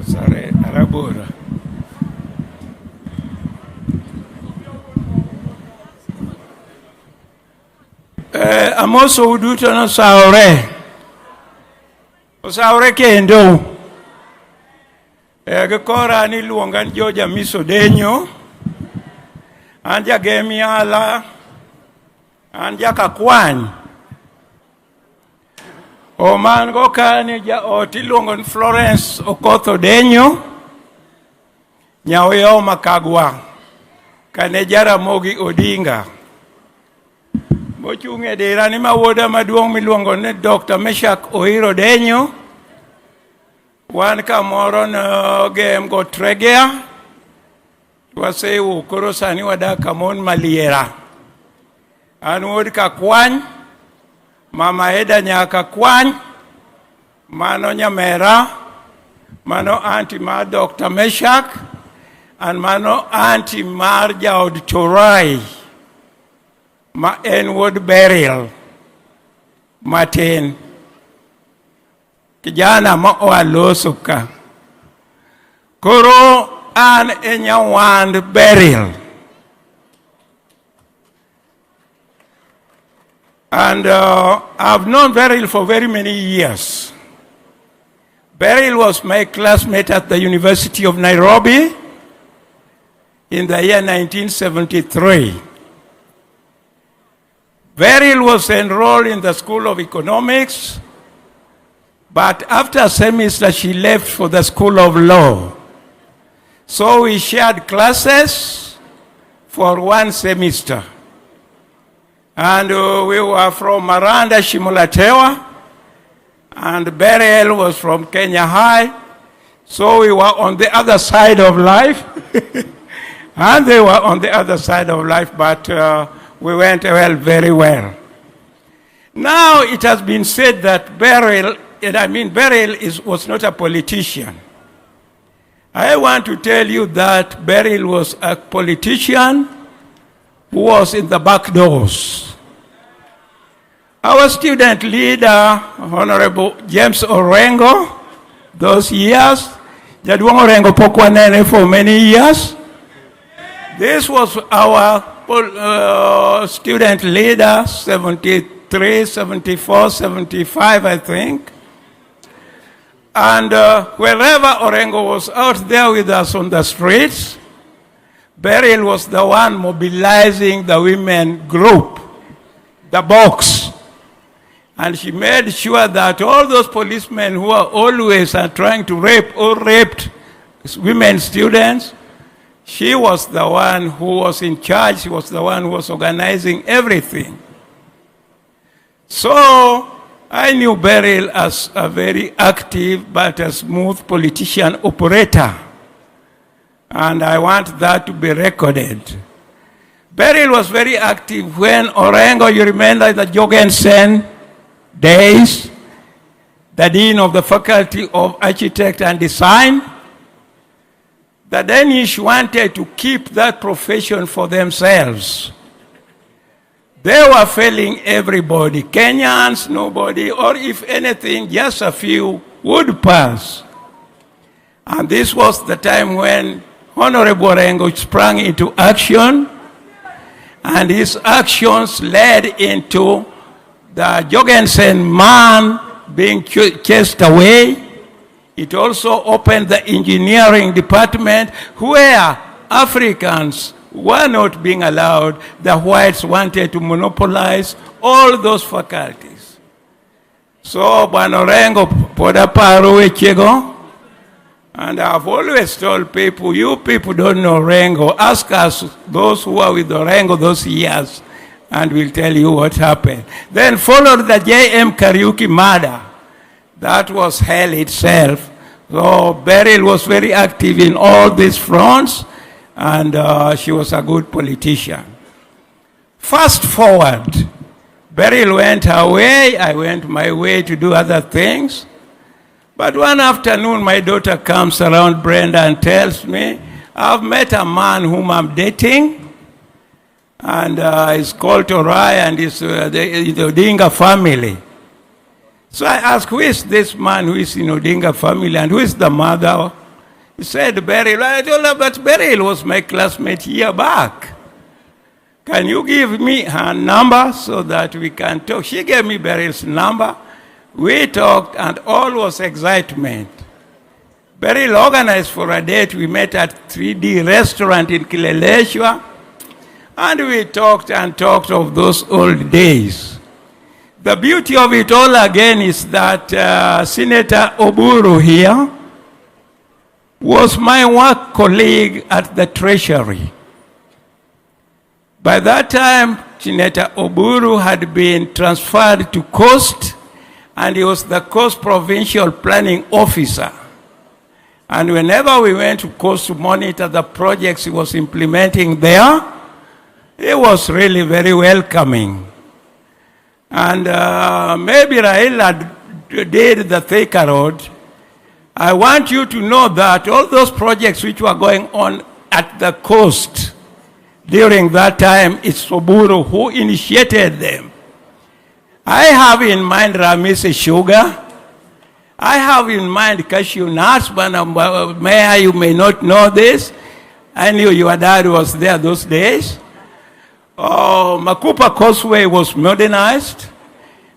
Sorry, Arabura. Amoso uduto no saore. Osaore kendo. Gikora ni luongan Joja Miso Denyo. Anja Gemiala. Anja Kakwany. Oman go kani ja oti luongon Florence Okotho Denyo. Nyaweyo Makagwa. Kane Jaramogi Odinga. Mochung'e dira ni mawuoda maduong' miluongo ni Dr. Meshak Ohiro Denyo. Wan kamoro no gem go Tregea. Wasewu koro sani wadak kamon Maliera. An wuod Kakwany. Mama Eda nyaka Kwany. Mano nyamera. Mano auntie mar Dr. Meshak. And mano auntie mar jaod Torai. Ma en wuod Beryl. Matin. Kijana ma oa loso ka. Koro an e nyawand Beryl. And I've known Beryl for very many years. Beryl was my classmate at the University of Nairobi in the year 1973. Beryl was enrolled in the School of Economics, but after a semester she left for the School of Law. So we shared classes for one semester. And we were from Maranda, Shimulatewa, and Beryl was from Kenya High. So we were on the other side of life. And they were on the other side of life, but we went very well. Now it has been said that Beryl was not a politician. I want to tell you that Beryl was a politician who was in the back doors. Our student leader, Honorable James Orengo, those years, Jaduong Orengo Pokwanene for many years. This was our student leader, 73, 74, 75, I think. And wherever Orengo was out there with us on the streets, Beryl was the one mobilizing the women group, the box. And she made sure that all those policemen who are always trying to rape or raped women students, she was the one who was in charge. She was the one who was organizing everything. So I knew Beryl as a very active but a smooth politician operator. And I want that to be recorded. Beryl was very active when Orengo, you remember the Jorgensen days, the dean of the Faculty of Architect and Design. The Danish wanted to keep that profession for themselves. They were failing everybody. Kenyans, nobody, or if anything, just a few would pass. And this was the time when Honorable Orengo sprang into action, and his actions led into the Jorgensen man being chased away. It also opened the engineering department where Africans were not being allowed. The whites wanted to monopolize all those faculties. So, Orengo poda paro wechego. And I've always told people, you people don't know Orengo. Ask us, those who are with Orengo those years, and we'll tell you what happened. Then followed the J.M. Kariuki murder. That was hell itself. So Beryl was very active in all these fronts, and she was a good politician. Fast forward, Beryl went her way, I went my way to do other things. But one afternoon, my daughter comes around Brenda and tells me, I've met a man whom I'm dating, and it's called Torai, and it's the Odinga family. So I asked, who is this man who is in Odinga family, and who is the mother? He said, Beryl. I told her, but Beryl was my classmate year back. Can you give me her number so that we can talk? She gave me Beryl's number. We talked, and all was excitement. Beryl organized for a date. We met at 3D restaurant in Kileleshwa, and we talked and talked of those old days. The beauty of it all again is that Senator Uhuru here was my work colleague at the Treasury. By that time, Senator Uhuru had been transferred to Coast, and he was the Coast Provincial Planning Officer. And whenever we went to Coast to monitor the projects he was implementing there, he was really very welcoming. And maybe Raila did the Thika Road. I want you to know that all those projects which were going on at the coast during that time, it's Uhuru who initiated them. I have in mind Ramise Sugar. I have in mind cashew nuts, but Mayor, you may not know this. I knew your dad was there those days. Makupa Causeway was modernized,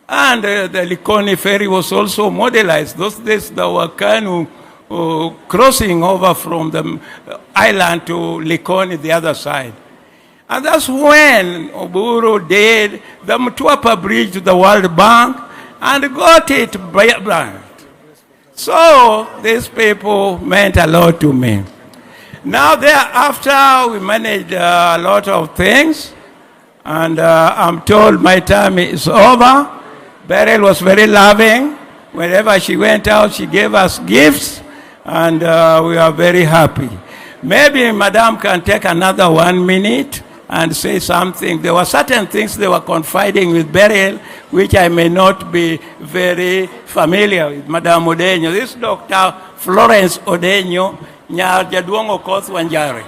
and the Likoni ferry was also modernized. Those days there were canoe crossing over from the island to Likoni, the other side. And that's when Uhuru did the Mutwapa Bridge to the World Bank and got it built. So these people meant a lot to me. Now thereafter, we managed a lot of things. And I'm told my time is over. Beryl was very loving. Whenever she went out, she gave us gifts, and we are very happy. Maybe Madam can take another 1 minute and say something. There were certain things they were confiding with Beryl, which I may not be very familiar with. Madam Odenyo, this is Dr. Florence Odenyo, Nyar Jaduong Okoth Wanjare.